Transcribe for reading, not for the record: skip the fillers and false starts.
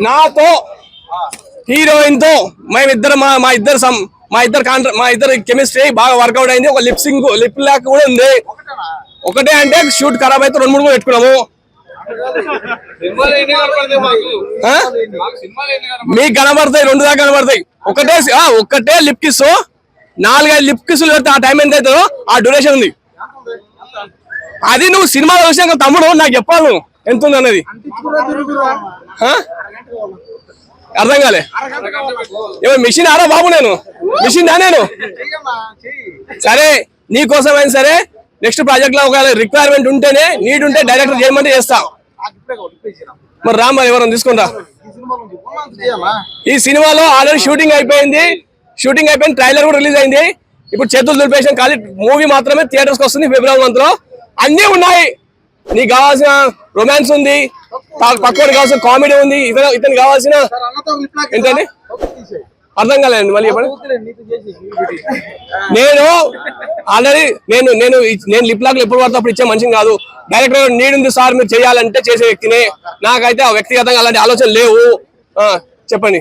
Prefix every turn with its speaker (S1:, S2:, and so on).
S1: నాతో హీరోయిన్ తో మేమిద్దరు మా ఇద్దరు కెమిస్ట్రీ బాగా వర్కౌట్ అయింది. ఒక లిప్ లాక్ కూడా ఉంది. ఒకటే అంటే షూట్ ఖరాబ్ అయితే 2-3 కూడా పెట్టుకున్నాము. మీకు కనబడతాయి, 2 దాకా కనబడతాయి. ఒక్కటే లిప్ కిస్, 4-5 లిప్ కిస్లు పెడితే ఆ టైం ఎంత అవుతుందో ఆ డ్యూరేషన్ ఉంది. అది నువ్వు సినిమాలో చూసాక తమ్ముడు నాకు చెప్పాలి ఎంత ఉంది అన్నది. అర్థం కాలే. మిషన్ ఆరా బాబు, నేను మిషన్ దా నేను. సరే నీకోసమైనా సరే నెక్స్ట్ ప్రాజెక్ట్ లో ఒకవేళ రిక్వైర్మెంట్ ఉంటేనే నీడ్ ఉంటే డైరెక్టర్ చేయమంటే చేస్తా. మరి రా, మరి ఎవరైనా తీసుకుంటా. ఈ సినిమాలో ఆల్రెడీ షూటింగ్ అయిపోయింది, ట్రైలర్ కూడా రిలీజ్ అయింది. ఇప్పుడు చేతులు దులిపేసిన ఖాళీ మూవీ మాత్రమే థియేటర్స్ కి వస్తుంది ఫిబ్రవరి మంత్ లో. అన్నీ ఉన్నాయి. నీకు కావాల్సిన రొమాన్స్ ఉంది, పక్కవాడికి కావాల్సిన కామెడీ ఉంది, ఇతనికి కావాల్సిన ఏంటండి అర్థం కాలేదండి మళ్ళీ చెప్పండి. నేను ఆల్రెడీ నేను లిప్ లాక్ ఎప్పుడు పడితే అప్పుడు ఇచ్చే మనిషిని కాదు. డైరెక్టర్ నీడ్ ఉంది సార్ మీరు చేయాలంటే చేసే వ్యక్తిని. నాకైతే వ్యక్తిగతంగా అలాంటి ఆలోచన లేవు. చెప్పండి.